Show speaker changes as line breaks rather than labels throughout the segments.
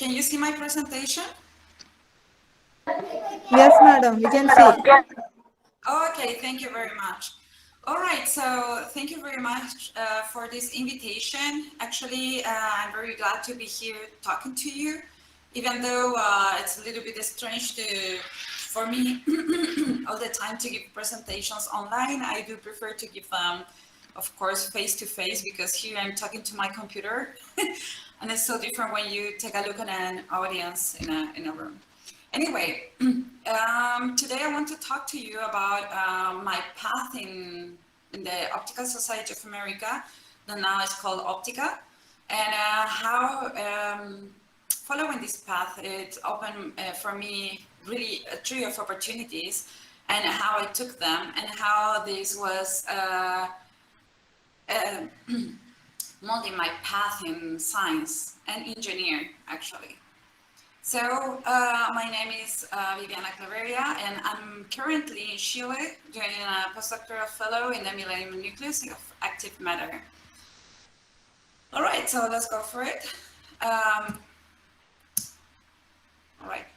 can you see my presentation?
Yes, madam, we can see.
Okay, thank you very much. All right, so thank you very much for this invitation. Actually, I'm very glad to be here talking to you, even though it's a little bit strange for me all the time to give presentations online. I do prefer to give them, of course, face-to-face, because here I'm talking to my computer. And it's so different when you take a look at an audience in a room. Anyway, today I want to talk to you about my path in the Optical Society of America, that now is called Optica, and how following this path, it opened for me really a tree of opportunities, and how I took them, and how this was molding my path in science and engineering, actually. So my name is Viviana Clavería, and I'm currently in Chile doing a postdoctoral fellow in the Millennium Nucleus of Active Matter. All right, so let's go for it. All right.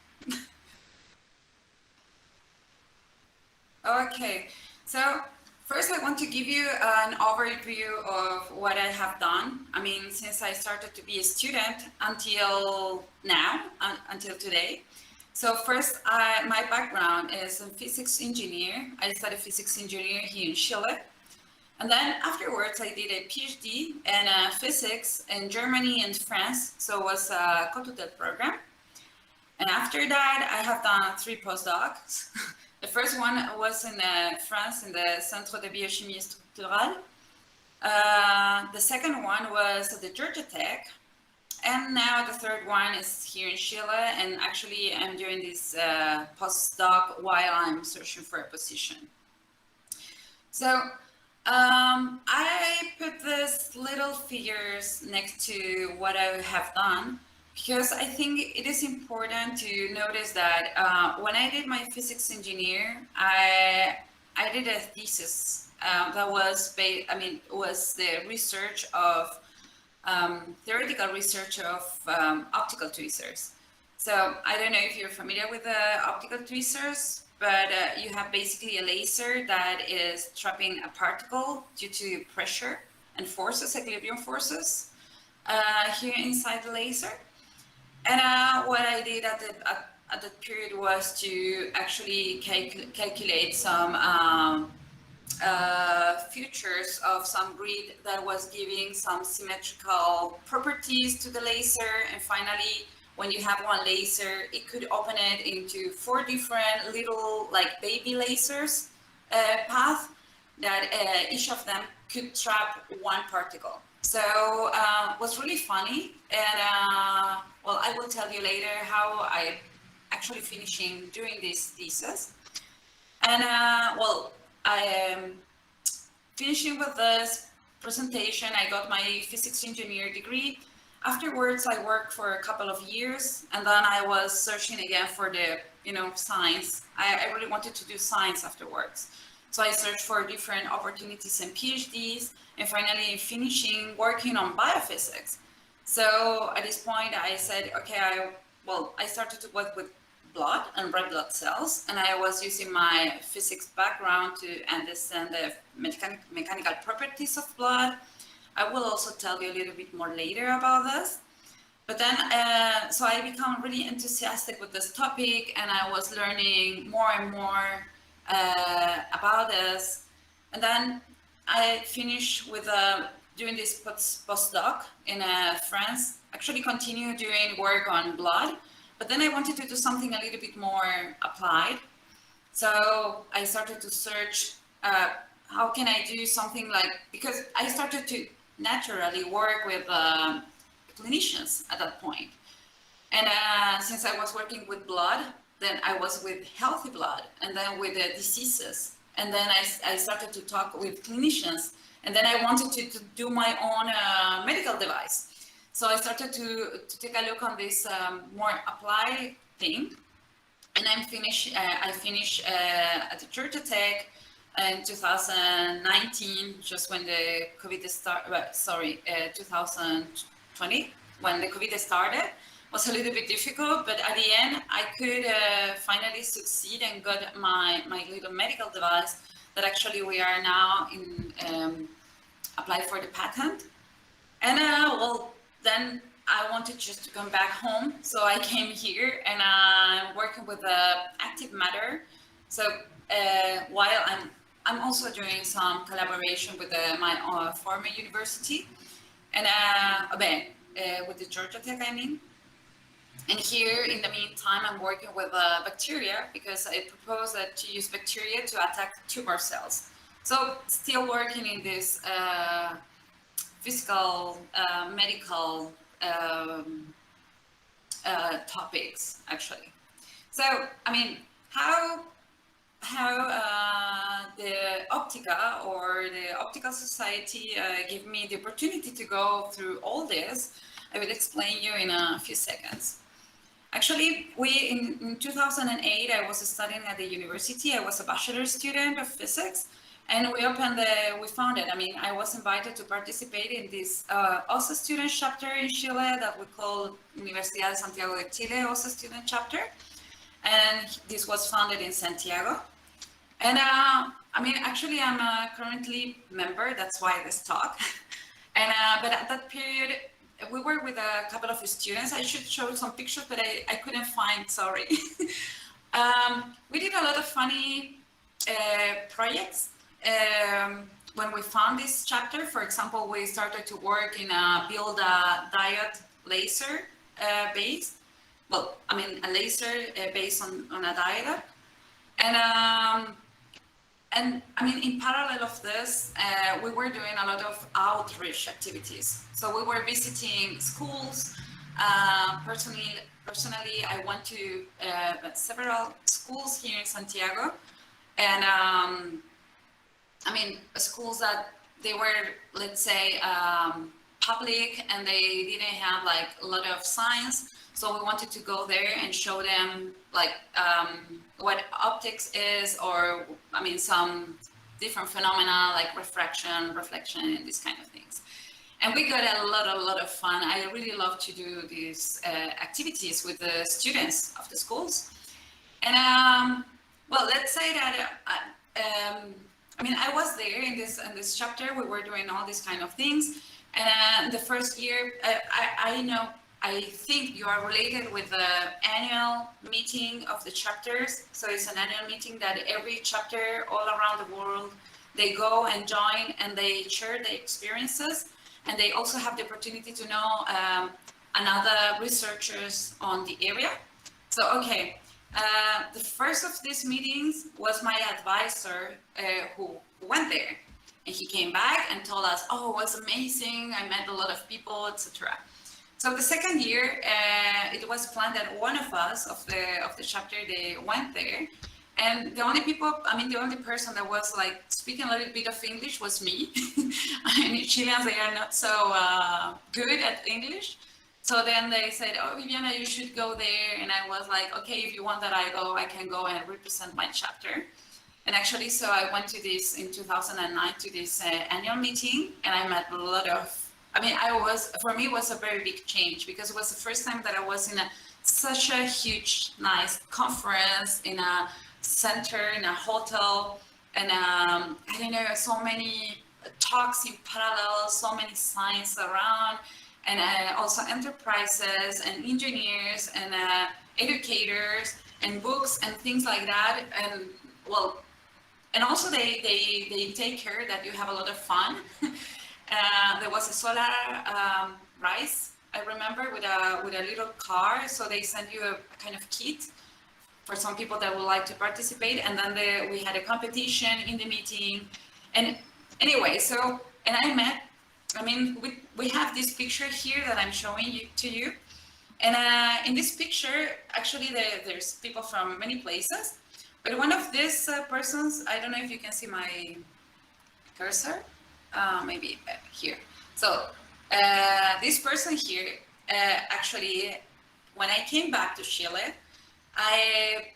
Okay, so first I want to give you an overview of what I have done. I mean, since I started to be a student until now, until today. So first, my background is a physics engineer. I studied physics engineering here in Chile. And then afterwards, I did a Ph.D. in physics in Germany and France. So it was a co-tutor program. And after that, I have done 3 postdocs. The first one was in France in the Centre de Biochimie Structurale. The second one was at the Georgia Tech. And now the third one is here in Chile. And actually, I'm doing this postdoc while I'm searching for a position. So I put these little figures next to what I have done, because I think it is important to notice that when I did my physics engineer, I did a thesis that was was the research of theoretical research of optical tweezers. So I don't know if you're familiar with the optical tweezers, but you have basically a laser that is trapping a particle due to pressure and forces, equilibrium forces, here inside the laser. And what I did at that period was to actually calculate some features of some grid that was giving some symmetrical properties to the laser. And finally, when you have one laser, it could open it into 4 different little like baby lasers path that each of them could trap one particle. So it was really funny, and well, I will tell you later how I actually finishing doing this thesis. And well, I am finishing with this presentation. I got my physics engineer degree. Afterwards, I worked for a couple of years, and then I was searching again for the, science. I really wanted to do science afterwards. So I searched for different opportunities and PhDs, and finally finishing working on biophysics. So at this point, I said, okay, I started to work with blood and red blood cells, and I was using my physics background to understand the mechanical properties of blood. I will also tell you a little bit more later about this. But then, so I became really enthusiastic with this topic, and I was learning more and more about this. And then I finished with doing this postdoc in France, actually continue doing work on blood, but then I wanted to do something a little bit more applied. So I started to search how can I do something like, because I started to naturally work with clinicians at that point. And since I was working with blood, then I was with healthy blood, and then with the diseases. And then I started to talk with clinicians. And then I wanted to do my own medical device. So I started to take a look on this more applied thing. And I finished at the Georgia Tech in 2019, just when the COVID started, 2020, when the COVID started. was a little bit difficult, but at the end, I could finally succeed and got my little medical device that actually we are now in applied for the patent. And well, then I wanted just to come back home. So I came here and I'm working with active matter. So while I'm also doing some collaboration with my former university and with the Georgia Tech, I mean. And here, in the meantime, I'm working with bacteria because I propose that to use bacteria to attack tumor cells. So still working in this physical, medical topics, actually. So, I mean, how the Optica or the Optical Society gave me the opportunity to go through all this, I will explain you in a few seconds. Actually, in 2008, I was studying at the university. I was a bachelor student of physics, and we founded, I was invited to participate in this also student chapter in Chile that we call Universidad de Santiago de Chile also student chapter. And this was founded in Santiago. And actually, I'm currently member, that's why this talk. And but at that period, we were with a couple of students. I should show some pictures, but I couldn't find, sorry. We did a lot of funny projects when we found this chapter. For example, we started to work in build a diode laser base. Well, a laser based on a diode. And in parallel of this, we were doing a lot of outreach activities. So we were visiting schools. Personally, I went to several schools here in Santiago, and schools that they were, let's say, public, and they didn't have like a lot of science. So we wanted to go there and show them like what optics is, or some different phenomena like refraction, reflection, and these kind of things. And we got a lot of fun. I really love to do these activities with the students of the schools. And well, let's say that I was there in this chapter. We were doing all these kind of things. And the first year, I think you are related with the annual meeting of the chapters. So it's an annual meeting that every chapter all around the world, they go and join and they share their experiences. And they also have the opportunity to know another researchers on the area. So, okay, the first of these meetings was my advisor who went there. And he came back and told us, oh, it was amazing. I met a lot of people, etc. So the second year, it was planned that one of us of the chapter, they went there, and the only person that was like speaking a little bit of English was me. Chileans, they are not so good at English. So then they said, oh, Viviana, you should go there. And I was like, okay, if you want that I go, I can go and represent my chapter. And actually, so I went to this in 2009 to this annual meeting, and I met a lot of, for me, it was a very big change because it was the first time that I was in such a huge, nice conference in a center, in a hotel, and so many talks in parallel, so many science around, and also enterprises and engineers and educators and books and things like that. And well, and also they take care that you have a lot of fun. There was a solar rice, I remember, with a little car. So they sent you a kind of kit for some people that would like to participate. And then we had a competition in the meeting. And anyway, and I met, we have this picture here that I'm showing to you. And in this picture, actually, there's people from many places. But one of these persons, I don't know if you can see my cursor, maybe here. So this person here, actually, when I came back to Chile, I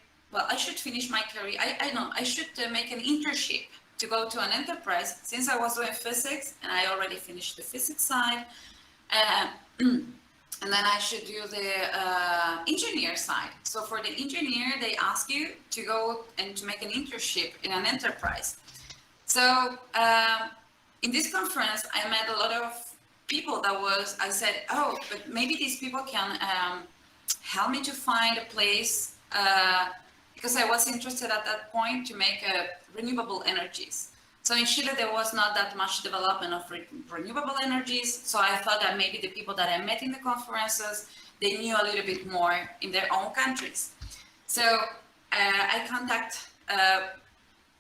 should finish my career. I should make an internship to go to an enterprise since I was doing physics and I already finished the physics side. and then I should do the engineer side. So for the engineer, they ask you to go and to make an internship in an enterprise. So in this conference, I met a lot of people I said, oh, but maybe these people can help me to find a place, because I was interested at that point to make renewable energies. So in Chile, there was not that much development of renewable energies. So I thought that maybe the people that I met in the conferences, they knew a little bit more in their own countries. So I contact a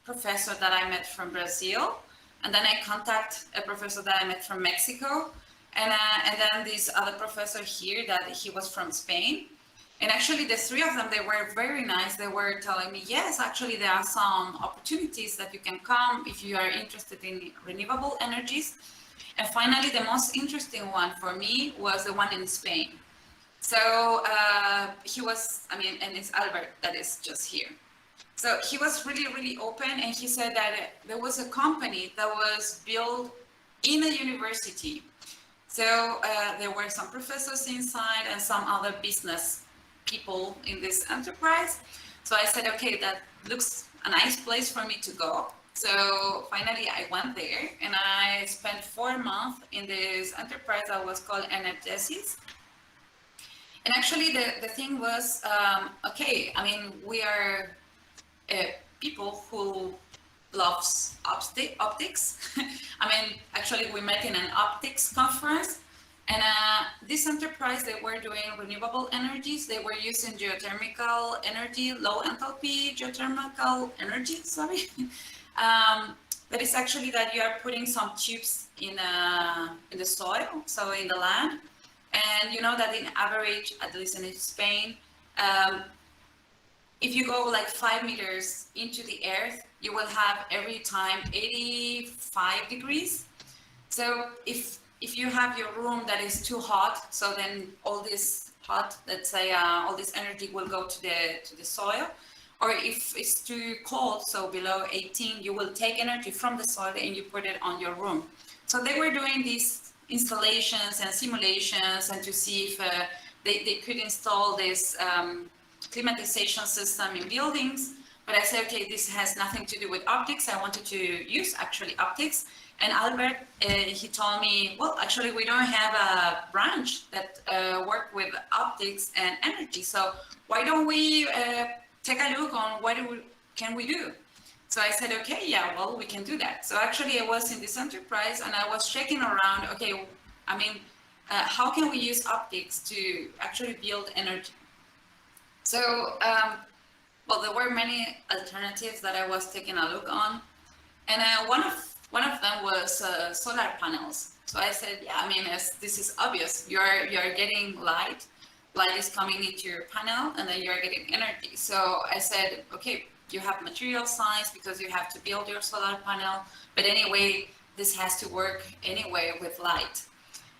professor that I met from Brazil, and then I contact a professor that I met from Mexico, and then this other professor here that he was from Spain. And actually, the three of them, they were very nice. They were telling me, yes, actually, there are some opportunities that you can come if you are interested in renewable energies. And finally, the most interesting one for me was the one in Spain. So he was, and it's Albert that is just here. So he was really, really open, and he said that there was a company that was built in a university. So there were some professors inside and some other business people in this enterprise. So I said, okay, that looks a nice place for me to go. So finally I went there, and I spent 4 months in this enterprise that was called Energesis. And actually the thing was, okay, we are people who loves optics. Actually we met in an optics conference. And this enterprise, they were doing renewable energies. They were using geothermal energy, low enthalpy geothermal energy, sorry. That is actually that you are putting some tubes in the soil, so in the land. And you know that in average, at least in Spain, if you go like 5 meters into the earth, you will have every time 85 degrees. So if you have your room that is too hot, so then all this hot, let's say, all this energy will go to the soil. Or if it's too cold, so below 18, you will take energy from the soil and you put it on your room. So they were doing these installations and simulations, and to see if they could install this climatization system in buildings. But I said, okay, this has nothing to do with optics. I wanted to use actually optics. And Albert, he told me, well, actually, we don't have a branch that work with optics and energy. So why don't we take a look on what can we do? So I said, okay, yeah, well, we can do that. So actually, I was in this enterprise, and I was checking around, okay, how can we use optics to actually build energy? So, well, there were many alternatives that I was taking a look on. And one of them was solar panels. So I said, yeah, this is obvious. You're getting light is coming into your panel, and then you're getting energy. So I said, okay, you have material science because you have to build your solar panel. But anyway, this has to work anyway with light.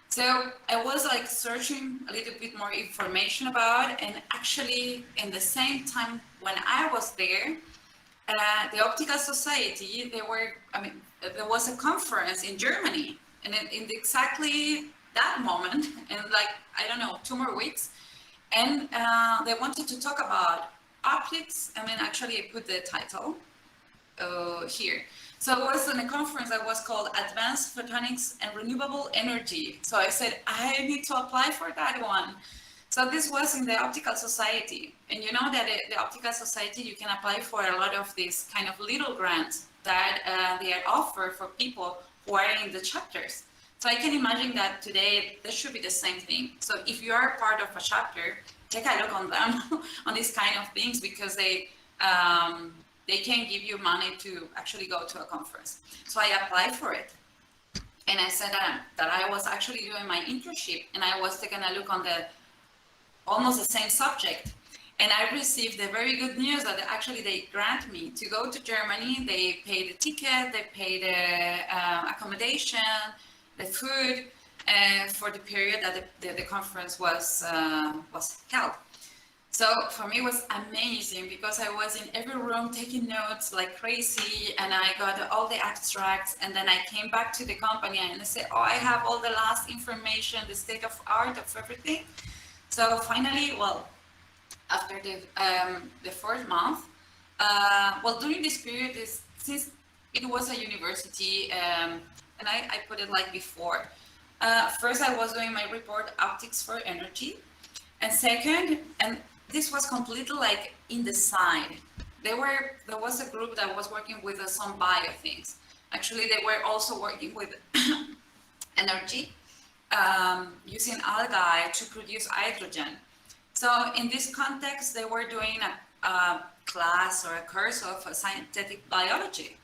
So I was like searching a little bit more information about, and actually in the same time when I was there, the Optical Society, there was a conference in Germany, and in exactly that moment, in like, I don't know, 2 more weeks, and they wanted to talk about optics. Actually I put the title here. So it was in a conference that was called Advanced Photonics and Renewable Energy. So I said, I need to apply for that one. So this was in the Optical Society. And you know that the Optical Society, you can apply for a lot of these kind of little grants that they offer for people who are in the chapters. So I can imagine that today, this should be the same thing. So if you are part of a chapter, take a look on them, on these kind of things, because they can give you money to actually go to a conference. So I applied for it. And I said that I was actually doing my internship, and I was taking a look on almost the same subject. And I received the very good news that actually they grant me to go to Germany. They pay the ticket, they pay the accommodation, the food, for the period that the conference was held. So for me, it was amazing because I was in every room taking notes like crazy, and I got all the abstracts. And then I came back to the company and I said, "Oh, I have all the last information, the state of art of everything." So finally, well, after the fourth month, well, during this period, since it was a university, and I put it like before. First, I was doing my report optics for energy, and second, and this was completely like in the side. There was a group that was working with some bio things. Actually, they were also working with energy, using algae to produce hydrogen. So in this context, they were doing a class or a course of synthetic biology.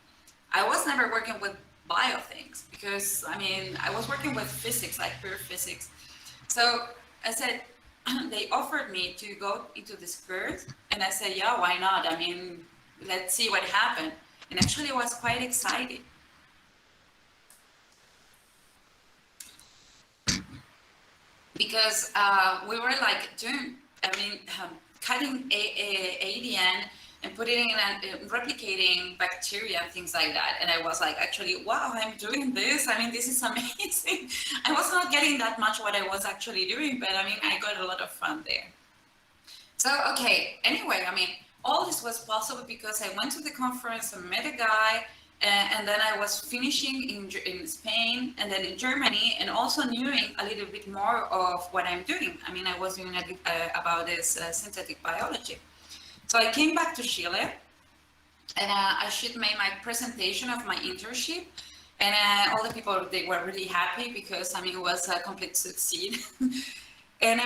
I was never working with bio things because, I mean, I was working with physics, like pure physics. So I said, they offered me to go into this course, and I said, yeah, why not? I mean, let's see what happened. And actually, it was quite exciting. Because we were like doing, cutting ADN and putting it in replicating bacteria and things like that. And I was like, actually, wow, I'm doing this. I mean, this is amazing. I was not getting that much what I was actually doing, but I mean, I got a lot of fun there. So, okay, anyway, I mean, all this was possible because I went to the conference and met a guy, and then I was finishing in Spain and then in Germany, and also knowing a little bit more of what I'm doing. I mean, I was doing about this synthetic biology. So I came back to Chile, and I should make my presentation of my internship, and all the people, they were really happy because, I mean, it was a complete succeed. And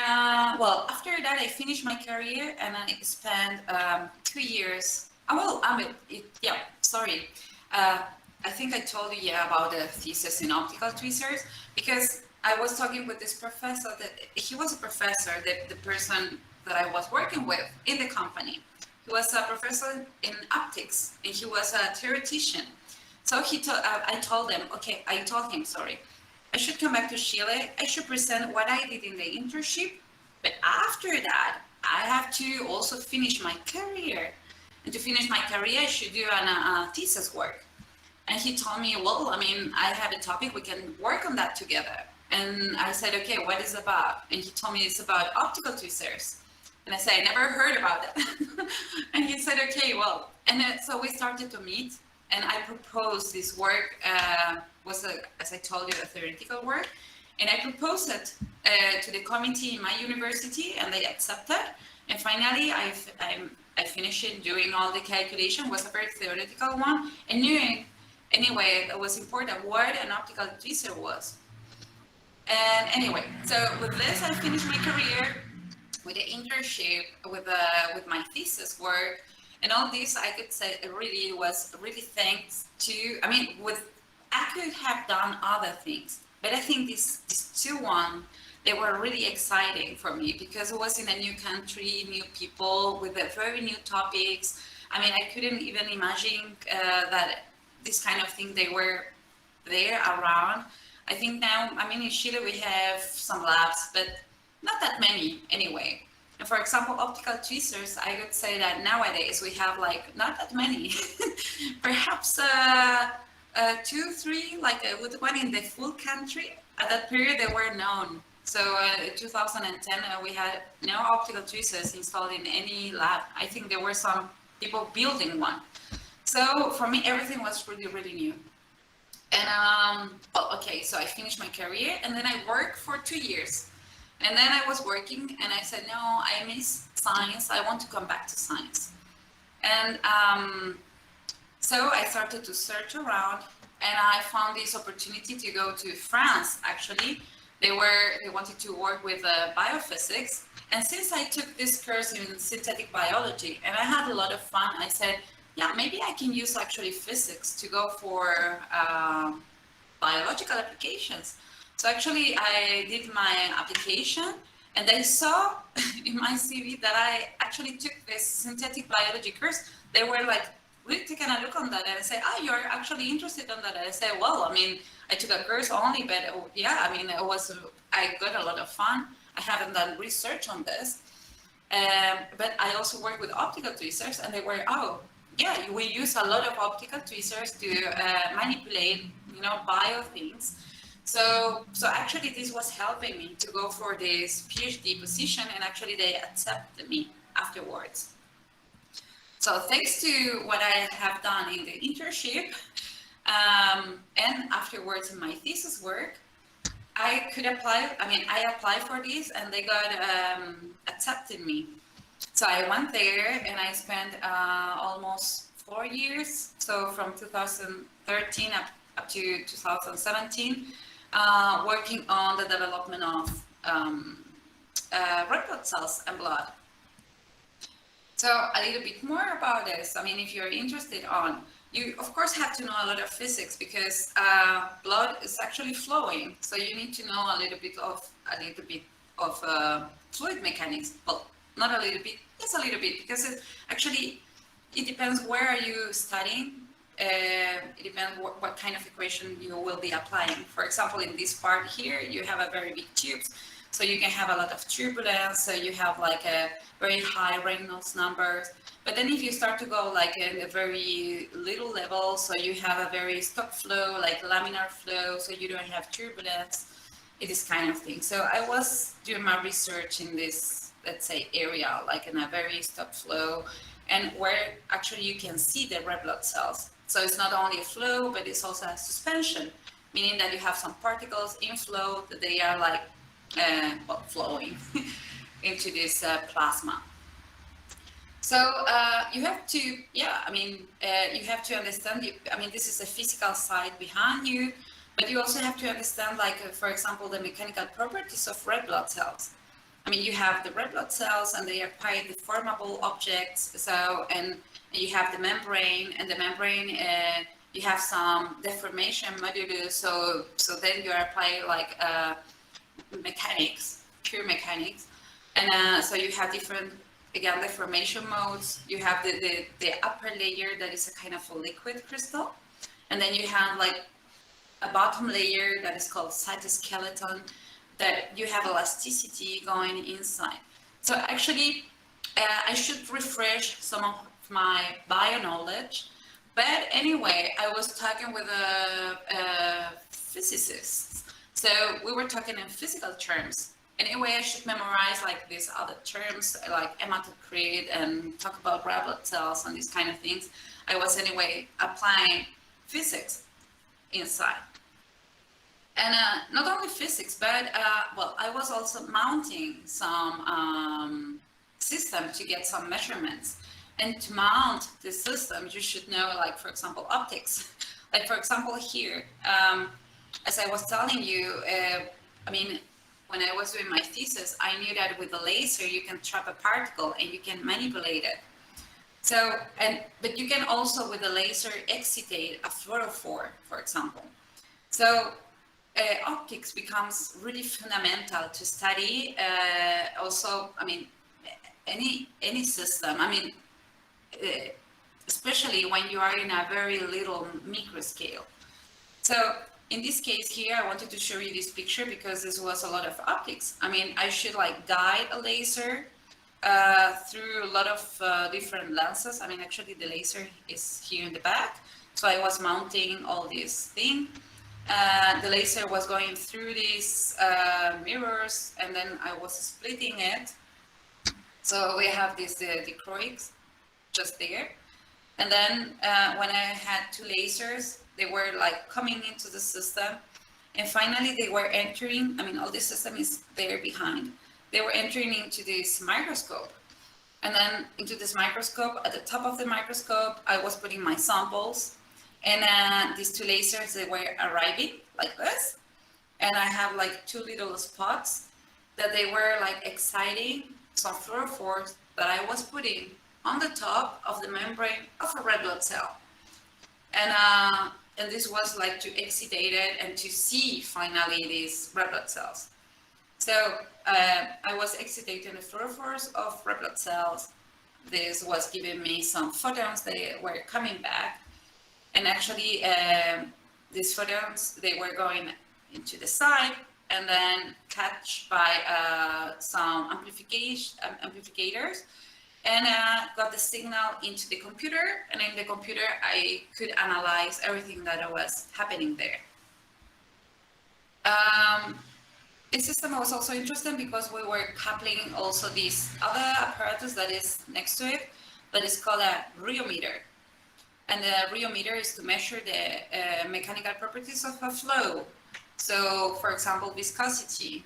well, after that, I finished my career, and I spent 2 years. I think I told you, about the thesis in optical tweezers, because I was talking with this professor that he was a professor, the person that I was working with in the company. He was a professor in optics, and he was a theoretician. So I told him, I should come back to Chile. I should present what I did in the internship. But after that, I have to also finish my career. And to finish my career, I should do a thesis work. And he told me, well, I mean, I have a topic, we can work on that together. And I said, okay, what is it about? And he told me it's about optical tweezers. And I said, I never heard about it. And he said, okay, well, and so we started to meet. And I proposed this work, as I told you, a theoretical work. And I proposed it to the committee in my university, and they accepted. And finally, I finished it, doing all the calculation. It was a very theoretical one. And knew, anyway, it was important what an optical tweezer was. And anyway, so with this, I finished my career with the internship, with my thesis work. And all this, I could say, it really was really thanks to, I mean, I could have done other things, but I think these two they were really exciting for me because it was in a new country, new people with very new topics. I mean, I couldn't even imagine that this kind of thing, they were there around. I think now, I mean, in Chile we have some labs, but not that many anyway. And for example, optical tweezers, I would say that nowadays we have like not that many, perhaps 2, 3, like with one in the full country. At that period, they were known. So in 2010, we had no optical tweezers installed in any lab. I think there were some people building one. So for me, everything was really, really new. And so I finished my career, and then I worked for 2 years. And then I was working, and I said, no, I miss science. I want to come back to science. And so I started to search around, and I found this opportunity to go to France. Actually, they wanted to work with biophysics. And since I took this course in synthetic biology, and I had a lot of fun, I said, yeah, maybe I can use actually physics to go for biological applications. So actually, I did my application, and they saw in my CV that I actually took this synthetic biology course. They were like, really taking a look on that, and I said, oh, you're actually interested in that? And I said, well, I mean, I took a course only, but yeah, I mean, I got a lot of fun. I haven't done research on this. But I also work with optical tweezers, and they were, oh, yeah, we use a lot of optical tweezers to manipulate, bio things. So actually, this was helping me to go for this PhD position, and actually, they accepted me afterwards. So thanks to what I have done in the internship, and afterwards in my thesis work, I could apply. I applied for this, and they got accepted me. So I went there, and I spent almost 4 years. So from 2013 up to 2017, working on the development of red blood cells and blood. So a little bit more about this. If you're interested on, you of course have to know a lot of physics, because blood is actually flowing. So you need to know a little bit of fluid mechanics. Well, not a little bit, just a little bit, because it depends where are you studying. It depends what kind of equation you will be applying. For example, in this part here, you have a very big tubes. So you can have a lot of turbulence, so you have like a very high Reynolds numbers. But then if you start to go like in a very little level, so you have a very stock flow, like laminar flow, so you don't have turbulence, it is kind of thing. So I was doing my research in this, let's say, area, like in a very stock flow, and where actually you can see the red blood cells. So it's not only a flow, but it's also a suspension, meaning that you have some particles in flow that they are like flowing into this plasma. So you have to, you have to understand, this is a physical side behind you, but you also have to understand, like, for example, the mechanical properties of red blood cells. You have the red blood cells, and they are quite deformable objects. So, and you have the membrane, and the membrane, you have some deformation modulus. So then you are applying like mechanics, pure mechanics. And so you have different, again, deformation modes. You have the upper layer that is a kind of a liquid crystal. And then you have like a bottom layer that is called cytoskeleton, that you have elasticity going inside. So actually, I should refresh some of my bio knowledge. But anyway, I was talking with a physicist. So we were talking in physical terms. Anyway, I should memorize like these other terms, like hematocrit, and talk about red blood cells and these kind of things. I was anyway applying physics inside. And not only physics, but I was also mounting some system to get some measurements. And to mount the system, you should know, like, for example, optics. Like, for example, here, as I was telling you, when I was doing my thesis, I knew that with a laser, you can trap a particle and you can manipulate it. So, but you can also, with a laser, excitate a fluorophore, for example. So, optics becomes really fundamental to study. Also, any system. Especially when you are in a very little micro scale. So in this case here, I wanted to show you this picture because this was a lot of optics. I should like guide a laser through a lot of different lenses. Actually the laser is here in the back. So I was mounting all these things. The laser was going through these mirrors, and then I was splitting it. So we have these dichroics just there. And then when I had two lasers, they were like coming into the system. And finally they were entering, all this system is there behind. They were entering into this microscope. And then into this microscope, at the top of the microscope, I was putting my samples. And these two lasers, they were arriving like this. And I have like two little spots that they were like exciting some fluorophores that I was putting on the top of the membrane of a red blood cell. And this was like to excitate it and to see finally these red blood cells. So I was excitating the fluorophores of red blood cells. This was giving me some photons that were coming back. And actually, these photons, they were going into the side, and then catch by some amplificators, and got the signal into the computer. And in the computer, I could analyze everything that was happening there. This system was also interesting because we were coupling also this other apparatus that is next to it, that is called a Rheometer. And the Rheometer is to measure the mechanical properties of a flow. So, for example, viscosity.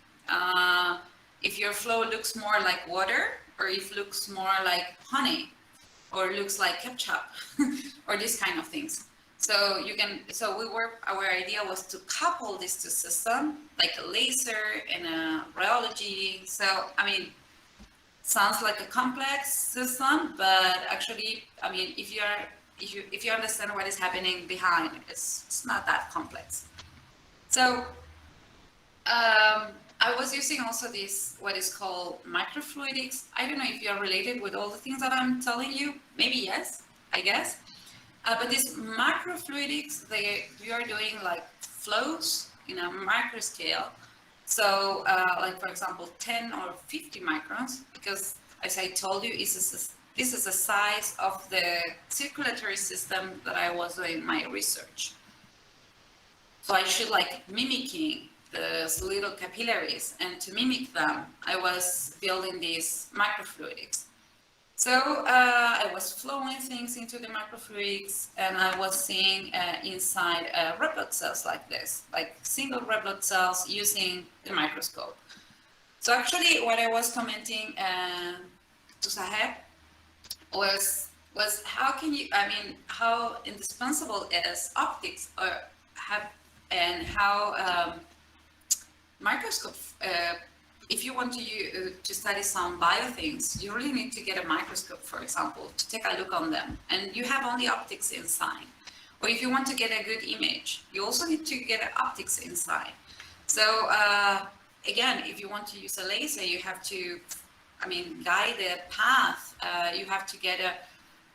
If your flow looks more like water, or if it looks more like honey, or looks like ketchup, or these kind of things. So you can, our idea was to couple these two systems, like a laser and a rheology. So, I mean, sounds like a complex system, but actually, I mean, if you understand what is happening behind, it's not that complex. So, I was using also this, what is called microfluidics. I don't know if you're related with all the things that I'm telling you. Maybe yes, I guess. But this microfluidics, you are doing like flows in a micro scale. So like, for example, 10 or 50 microns, because as I told you, this is the size of the circulatory system that I was doing my research. So I should like mimicking those little capillaries, and to mimic them, I was building these microfluidics. So I was flowing things into the microfluidics, and I was seeing inside red blood cells like this, like single red blood cells using the microscope. So actually what I was commenting to Saheb was how can you, I mean, how indispensable is optics, or and how microscope, if you want to study some bio things, you really need to get a microscope, for example, to take a look on them. And you have only optics inside. Or if you want to get a good image, you also need to get optics inside. So again, if you want to use a laser, you have to, I mean, guide the path. You have to get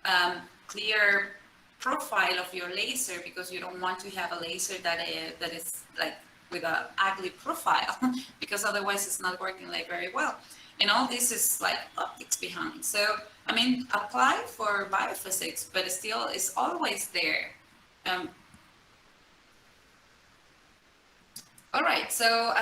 a clear profile of your laser, because you don't want to have a laser that is like with an ugly profile, because otherwise it's not working like very well. And all this is like optics behind. So, I mean, apply for biophysics, but still it's always there. All right, so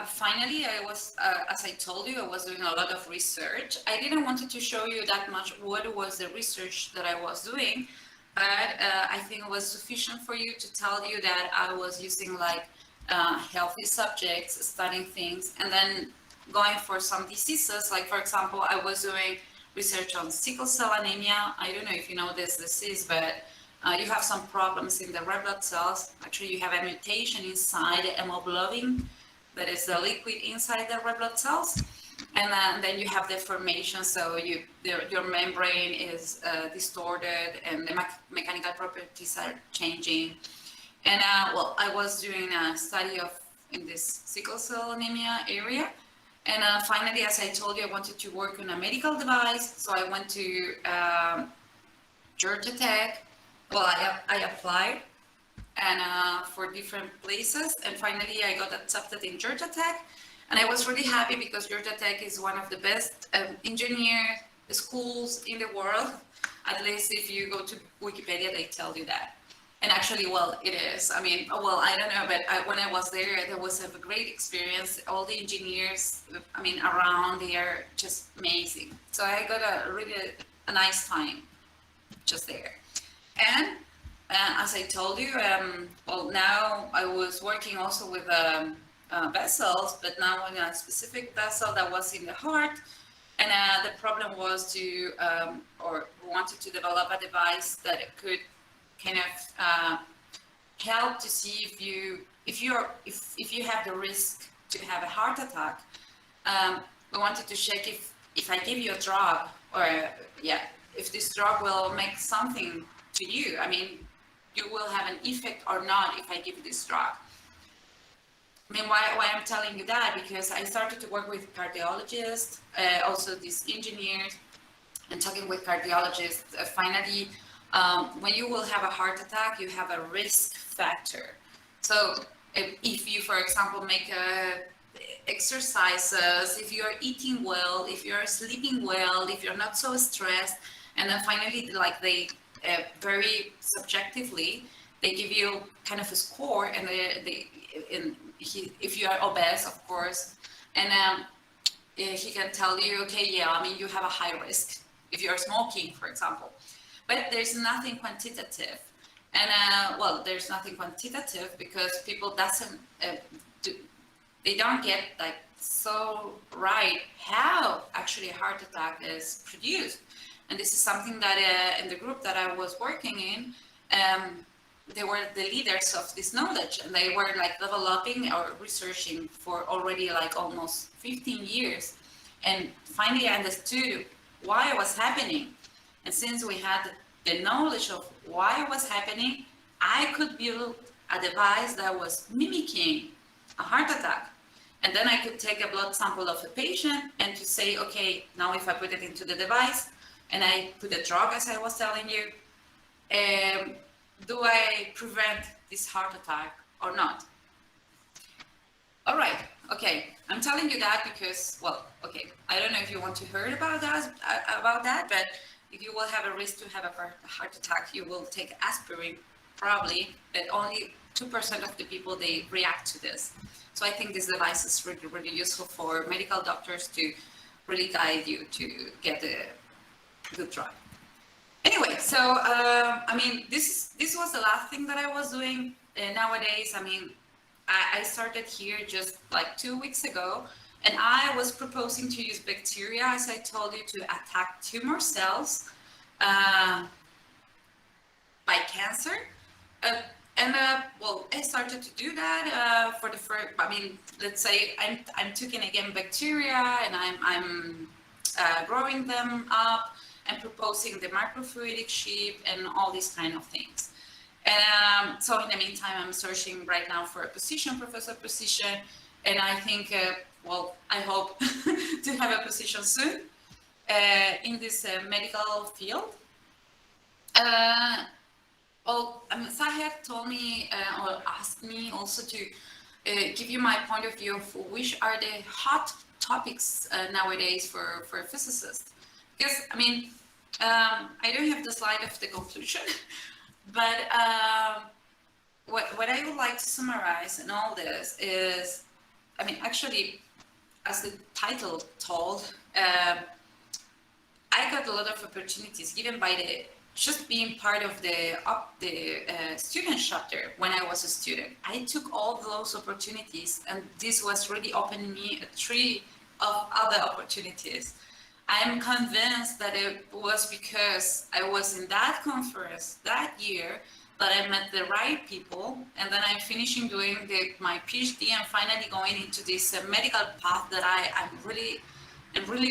finally I was, as I told you, I was doing a lot of research. I didn't want to show you that much what was the research that I was doing, but I think it was sufficient for you to tell you that I was using like healthy subjects, studying things, and then going for some diseases. Like, for example, I was doing research on sickle cell anemia. I don't know if you know this disease, but you have some problems in the red blood cells. Actually, you have a mutation inside the hemoglobin, that is the liquid inside the red blood cells. And then you have deformation, so your membrane is distorted, and the mechanical properties are changing. And well, I was doing a study in this sickle cell anemia area. And finally, as I told you, I wanted to work on a medical device. So I went to Georgia Tech. Well, I applied and for different places. And finally, I got accepted in Georgia Tech. And I was really happy, because Georgia Tech is one of the best engineer schools in the world. At least if you go to Wikipedia, they tell you that. And actually, well, it is. I mean, well, I don't know, but when I was there was a great experience. All the engineers, I mean, around there, just amazing. So I got a nice time just there. And as I told you, well, now I was working also with vessels, but now in a specific vessel that was in the heart. And the problem was or we wanted to develop a device that could kind of help to see if you have the risk to have a heart attack. We wanted to check if I give you a drug, or if this drug will make something to you. I mean, you will have an effect or not if I give you this drug. I mean, why I'm telling you that? Because I started to work with cardiologists, also these engineers, and talking with cardiologists. Finally, when you will have a heart attack, you have a risk factor. So if you, for example, make exercises, if you're eating well, if you're sleeping well, if you're not so stressed, and then finally, like they very subjectively, they give you kind of a score, and if you are obese, of course, and he can tell you, okay, yeah, I mean, you have a high risk if you're smoking, for example, but there's nothing quantitative. And well, there's nothing quantitative because people they don't get like so right how actually a heart attack is produced. And this is something that in the group that I was working in, they were the leaders of this knowledge, and they were like developing or researching for already like almost 15 years. And finally I understood why it was happening. And since we had the knowledge of why it was happening, I could build a device that was mimicking a heart attack. And then I could take a blood sample of a patient and to say, okay, now if I put it into the device and I put a drug, as I was telling you, do I prevent this heart attack or not? All right, okay, I'm telling you that because, well, okay, I don't know if you want to hear about that, but if you will have a risk to have a heart attack, you will take aspirin, probably, but only 2% of the people, they react to this. So I think this device is really, really useful for medical doctors to really guide you to get a good drug. Anyway, so I mean, this was the last thing that I was doing. Nowadays, I mean, I started here just like 2 weeks ago, and I was proposing to use bacteria, as I told you, to attack tumor cells by cancer. Well, I started to do that for the first. I mean, let's say I'm taking again bacteria, and I'm growing them up and proposing the microfluidic sheet and all these kind of things. And so in the meantime, I'm searching right now for a position, professor position, and I think, well, I hope to have a position soon in this medical field. Well, Sahar told me or asked me also to give you my point of view of which are the hot topics nowadays for physicists. Because, I mean, I don't have the slide of the conclusion, but what I would like to summarize in all this is, I mean, actually, as the title told, I got a lot of opportunities given by just being part of the student chapter when I was a student. I took all those opportunities, and this was really opening me a tree of other opportunities. I'm convinced that it was because I was in that conference that year that I met the right people, and then I'm finishing doing my PhD and finally going into this medical path that I'm really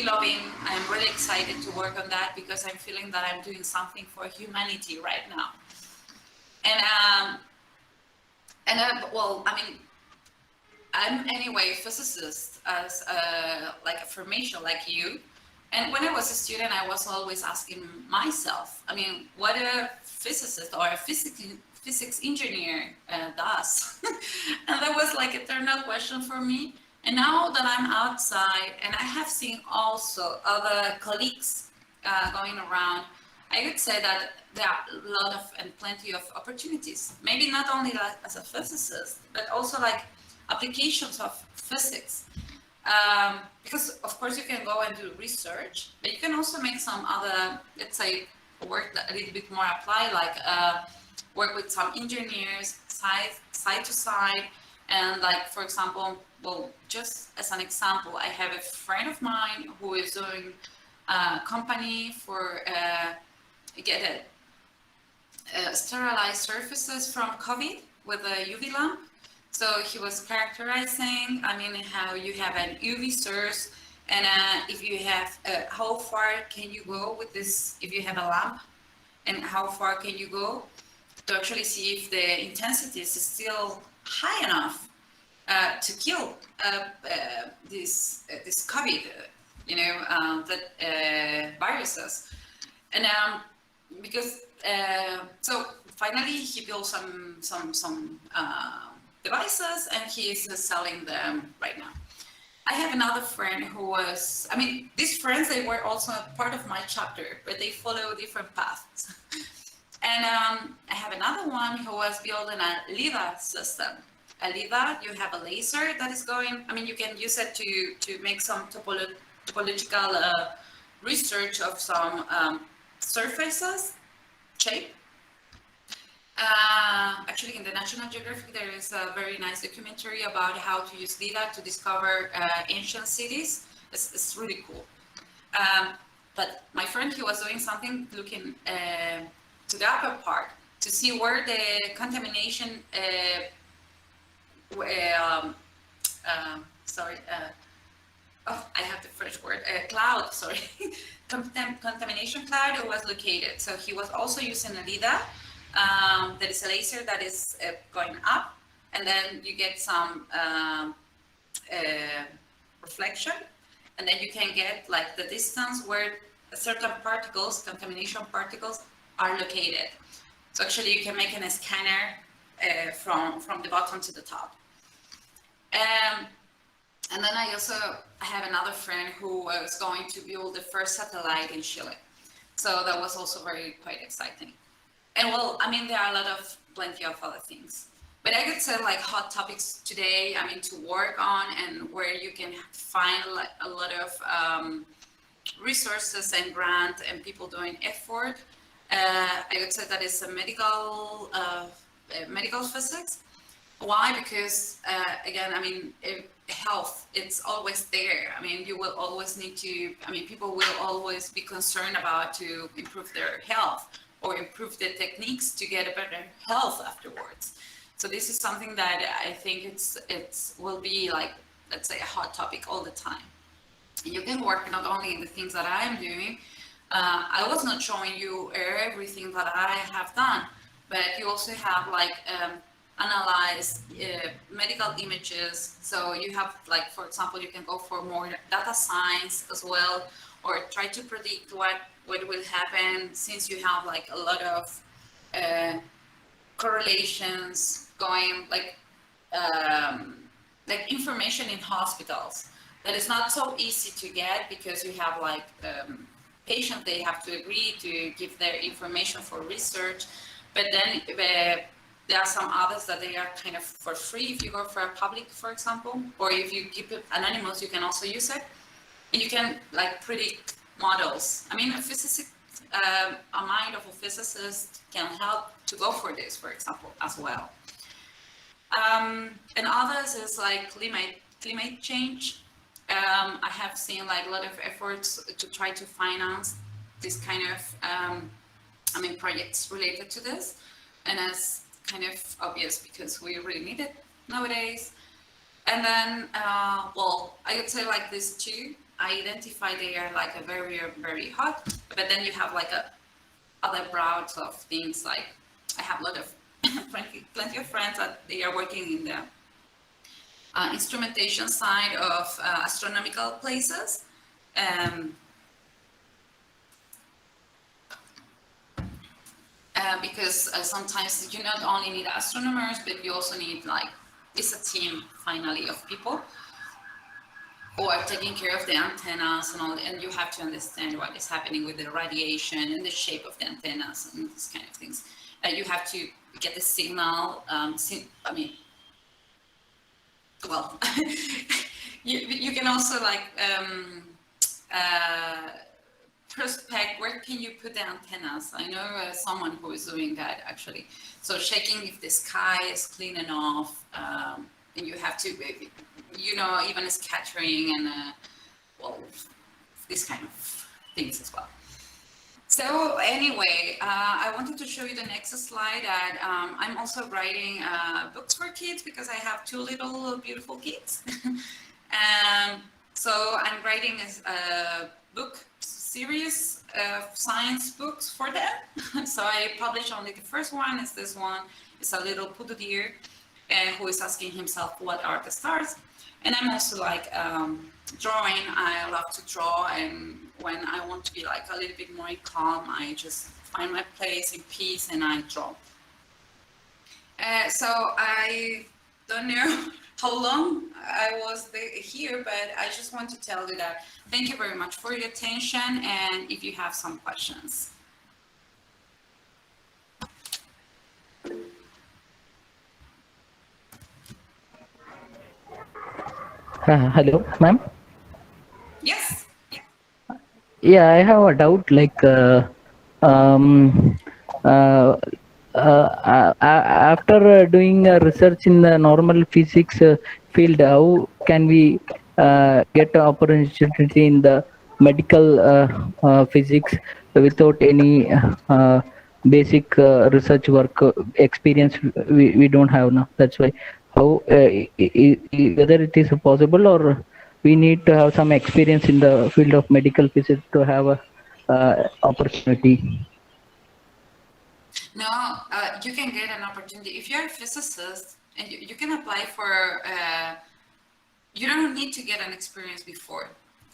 loving. I'm really excited to work on that because I'm feeling that I'm doing something for humanity right now. Well, I mean, I'm anyway a physicist as like a formation like you. And when I was a student, I was always asking myself, I mean, what a physicist or a physics engineer does. And that was like an eternal question for me. And now that I'm outside and I have seen also other colleagues going around, I would say that there are a lot of and plenty of opportunities, maybe not only like as a physicist, but also like applications of physics. Because of course you can go and do research, but you can also make some other, let's say, work a little bit more applied, like work with some engineers side to side. And like, for example, well, just as an example, I have a friend of mine who is doing a company for get sterilized surfaces from COVID with a UV lamp. So he was characterizing, I mean, how you have an UV source, and if you have, how far can you go with this, if you have a lamp, and how far can you go to actually see if the intensity is still high enough to kill this COVID, viruses. And because, so finally he built some devices, and he is selling them right now. I have another friend who was, I mean, these friends, they were also a part of my chapter, but they follow different paths. And I have another one who was building a LIDAR system. A LIDAR, you have a laser that is going, I mean, you can use it to make some topological research of some surfaces, shape. Actually, in the National Geographic, there is a very nice documentary about how to use LIDAR to discover ancient cities. It's really cool. But my friend, he was doing something looking to the upper part to see where the contamination, I have the French word, cloud, sorry, contamination cloud was located. So he was also using a LIDAR. There is a laser that is going up, and then you get some reflection, and then you can get like the distance where certain particles, contamination particles, are located. So actually you can make a scanner from the bottom to the top. And then I have another friend who was going to build the first satellite in Chile. So that was also quite exciting. And well, I mean, there are plenty of other things. But I could say like hot topics today, I mean, to work on and where you can find like a lot of resources and grant and people doing effort. I would say that is a medical physics. Why? Because again, I mean, health, it's always there. I mean, you will always need to, I mean, people will always be concerned about to improve their health or improve the techniques to get a better health afterwards. So this is something that I think it's will be like, let's say, a hot topic all the time. You can work not only in the things that I am doing. I was not showing you everything that I have done, but you also have like analyze medical images. So you have like, for example, you can go for more data science as well, or try to predict what will happen, since you have like a lot of correlations going, like information in hospitals that is not so easy to get, because you have like patients, they have to agree to give their information for research, but then there are some others that they are kind of for free if you go for a public, for example, or if you keep it anonymous, you can also use it. And you can like predict models. I mean, a physicist, a mind of a physicist can help to go for this, for example, as well. And others is like climate change. I have seen like a lot of efforts to try to finance this kind of, projects related to this. And it's kind of obvious because we really need it nowadays. And then, well, I would say like these two, I identify they are like a very, very hot, but then you have like other broads of things. Like I have a lot of plenty of friends that they are working in the instrumentation side of astronomical places. Because sometimes you not only need astronomers, but you also need like, it's a team finally of people who are taking care of the antennas and all, and you have to understand what is happening with the radiation and the shape of the antennas and these kind of things. You have to get the signal. Well, you can also like prospect where can you put the antennas. I know someone who is doing that actually. So checking if the sky is clean enough, and you have to, even scattering and these kind of things as well. So anyway, I wanted to show you the next slide that I'm also writing books for kids because I have two little beautiful kids. So I'm writing a book series of science books for them. So I published only the first one, is this one. It's a little poodle deer who is asking himself, what are the stars? And I'm also like drawing. I love to draw, and when I want to be like a little bit more calm, I just find my place in peace and I draw. So don't know how long I was here, but I just want to tell you that thank you very much for your attention, and if you have some questions.
Hello, ma'am.
Yes.
Yeah, I have a doubt. Like, um, uh, after doing research in the normal physics field, how can we get an opportunity in the medical physics without any basic research work experience? We don't have now. That's why. How whether it is possible, or we need to have some experience in the field of medical physics to have a opportunity.
No, you can get an opportunity. If you're a physicist and you can apply for, you don't need to get an experience before.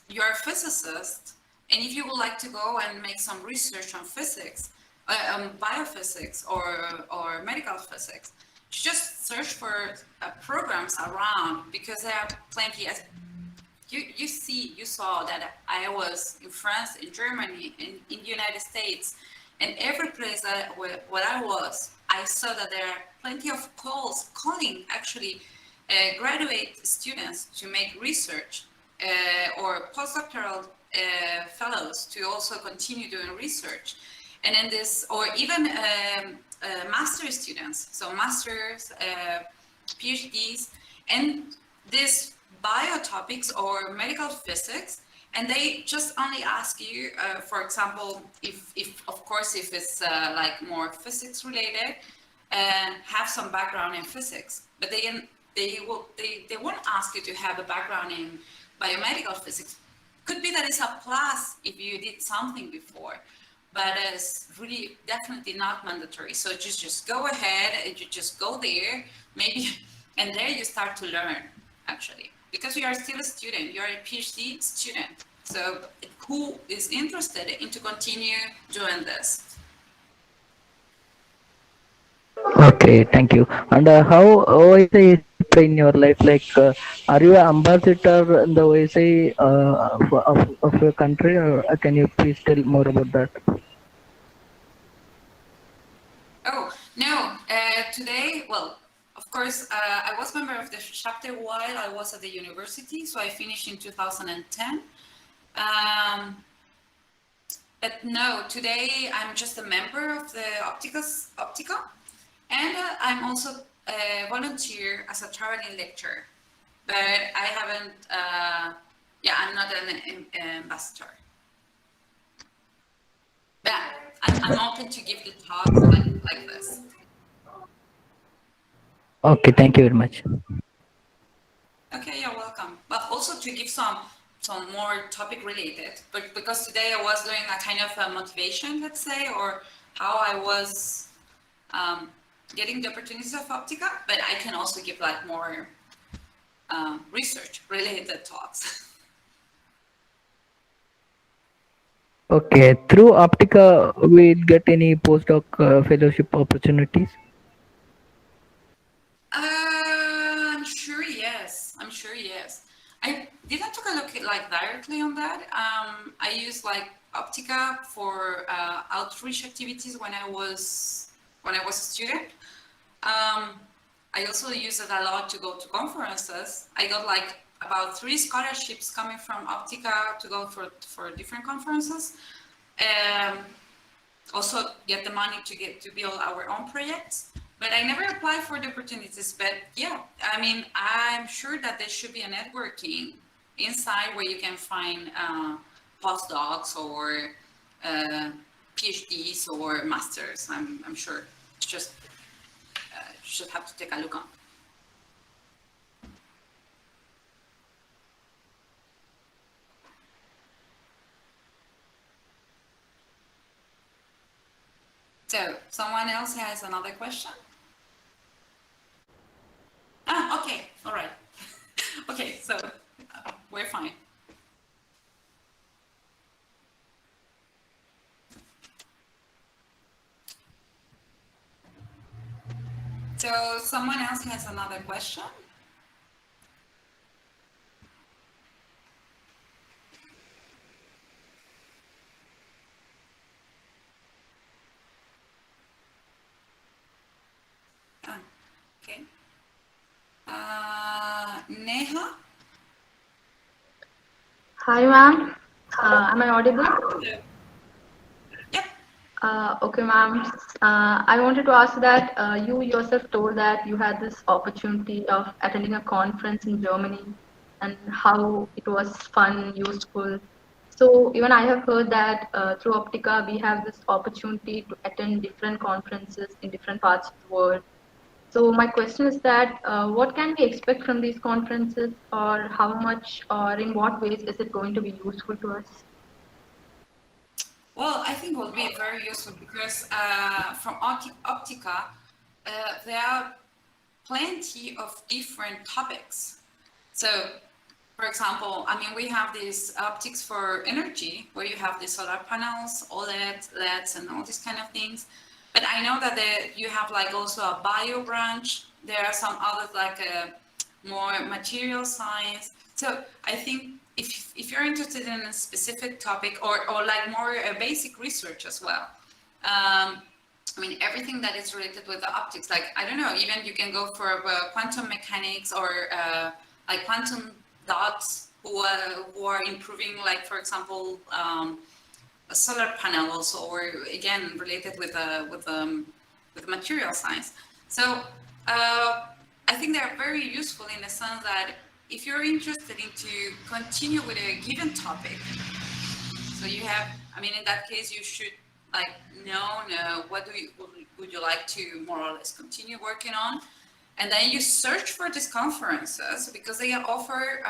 You're a physicist, and if you would like to go and make some research on physics, biophysics or medical physics, just search for programs around, because there are plenty. As you saw that I was in France, in Germany, in the United States, and every place where I was, I saw that there are plenty of calling actually graduate students to make research or postdoctoral fellows to also continue doing research. And then this, or even master students, so masters, PhDs, and this bio topics or medical physics, and they just only ask you, for example, if of course, if it's like more physics related, have some background in physics, but they won't ask you to have a background in biomedical physics. Could be that it's a plus if you did something before, but it's really definitely not mandatory. So just go ahead and you just go there, maybe, and there you start to learn, actually, because you are still a student, you're a PhD student. So who is interested in to continue doing this?
Okay, thank you. And how OSI is in your life? Like, are you an ambassador in the OSI of your country, or can you please tell more about that?
Oh, no, today, well, of course, I was member of the chapter while I was at the university, so I finished in 2010. But no, today I'm just a member of the Optical, and I'm also a volunteer as a traveling lecturer. But I haven't, yeah, I'm not an ambassador. But I'm open to give the talks like this.
Okay, thank you very much.
Okay, you're welcome. But also to give some more topic related, but because today I was doing a kind of a motivation, let's say, or how I was getting the opportunities of Optica, but I can also give like more research related talks.
Okay, through Optica, we get any postdoc fellowship opportunities?
I'm sure yes. I'm sure yes. I didn't take a look at like directly on that. I used like Optica for outreach activities when I was a student. I also use it a lot to go to conferences. I got like about 3 scholarships coming from Optica to go for different conferences. Also get the money to build our own projects. But I never applied for the opportunities. But yeah, I mean, I'm sure that there should be a networking inside where you can find postdocs or PhDs or masters. I'm sure. It's just should have to take a look on. So someone else has another question? Ah, okay, all right. Okay, so we're fine. So So someone else has another question? Okay. Neha?
Hi, ma'am. Am I audible?
Yep.
Okay, ma'am. I wanted to ask that you yourself told that you had this opportunity of attending a conference in Germany and how it was fun, useful. So even I have heard that through Optica, we have this opportunity to attend different conferences in different parts of the world. So my question is that what can we expect from these conferences, or how much or in what ways is it going to be useful to us?
Well, I think it will be very useful because from Optica, there are plenty of different topics. So, for example, I mean, we have these optics for energy, where you have the solar panels, OLED, LEDs, and all these kind of things. But I know that you have like also a bio branch. There are some others like more material science. So I think if you're interested in a specific topic or like more basic research as well, I mean, everything that is related with the optics, like, I don't know, even you can go for quantum mechanics or like quantum dots who are improving, like, for example, a solar panel also, or again, related with material science. So I think they're very useful in the sense that if you're interested in to continue with a given topic, so you have, I mean, in that case, you should like know what would you like to more or less continue working on, and then you search for these conferences because they offer.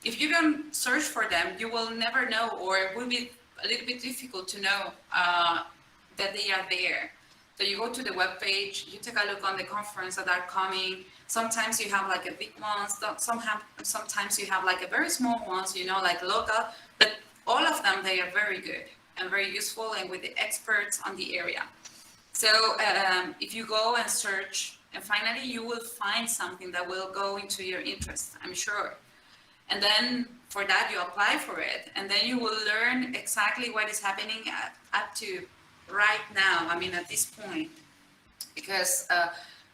If you don't search for them, you will never know, or it will be a little bit difficult to know that they are there. So you go to the webpage, you take a look on the conference that are coming. Sometimes you have like a big ones, sometimes you have like a very small ones, you know, like local, but all of them, they are very good and very useful and with the experts on the area. So if you go and search, and finally you will find something that will go into your interest, I'm sure. And then for that you apply for it, and then you will learn exactly what is happening up to right now, I mean, at this point, because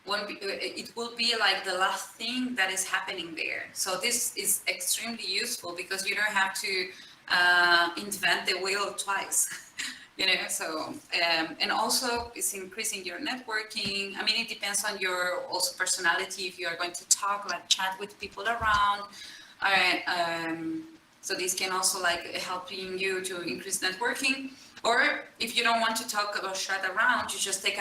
it will be like the last thing that is happening there. So this is extremely useful because you don't have to invent the wheel twice. You know, so and also it's increasing your networking. I mean, it depends on your also personality, if you are going to talk, like chat with people around. All right, so this can also like helping you to increase networking. Or if you don't want to talk or chat around, you just take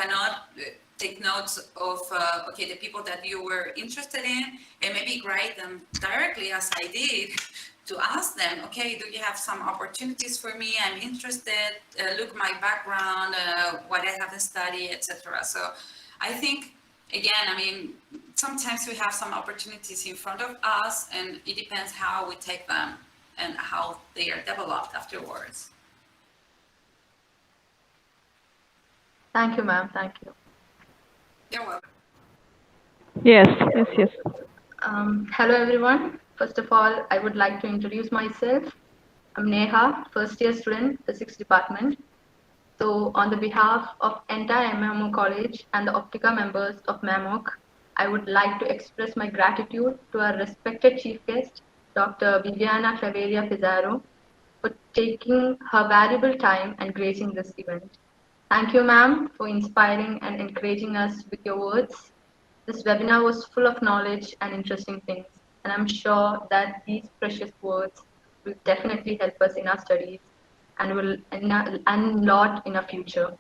notes of okay, the people that you were interested in, and maybe write them directly, as I did, to ask them, okay, do you have some opportunities for me? I'm interested. Look my background, what I have studied, etc. So I think, again, I mean, sometimes we have some opportunities in front of us, and it depends how we take them and how they are developed afterwards.
Thank you, ma'am. Thank you.
You're welcome.
Yes.
Hello, everyone. First of all, I would like to introduce myself. I'm Neha, first year student, physics department. So on the behalf of entire MAMOC college and the Optica members of MAMOC, I would like to express my gratitude to our respected chief guest, Dr. Viviana Clavería, for taking her valuable time and gracing this event. Thank you, ma'am, for inspiring and encouraging us with your words. This webinar was full of knowledge and interesting things, and I'm sure that these precious words will definitely help us in our studies and will unlock in our future.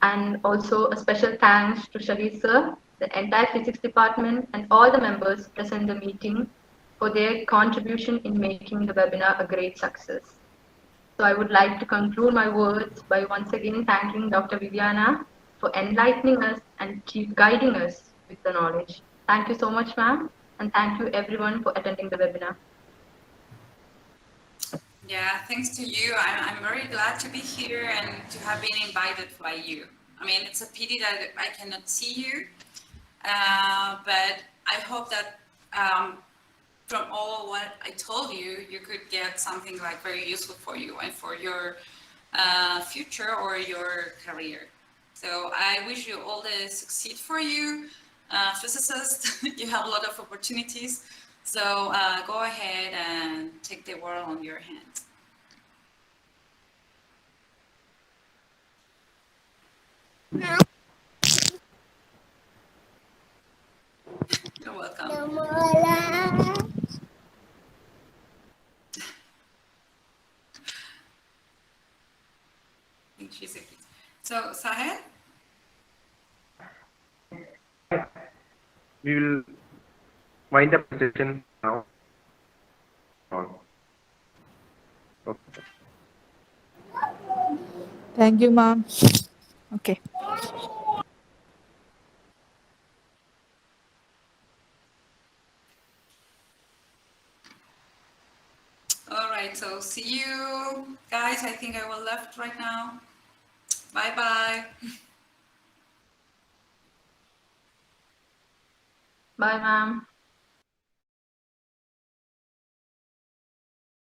And also a special thanks to Shali sir, the entire physics department, and all the members present in the meeting for their contribution in making the webinar a great success. So I would like to conclude my words by once again thanking Dr. Viviana for enlightening us and keep guiding us with the knowledge. Thank you so much, ma'am, and thank you everyone for attending the webinar.
Yeah, thanks to you. I'm very glad to be here and to have been invited by you. I mean, it's a pity that I cannot see you, but I hope that from all what I told you, you could get something like very useful for you and for your future or your career. So I wish you all the succeed for you, physicists. You have a lot of opportunities. So go ahead and take the world on your hands. You're welcome. I think she's a kid. So Sahel?
We will wind up the session now. Okay.
Thank you, ma'am. Okay.
All right, so see you guys. I think I will left right now. Bye-bye.
Bye, ma'am.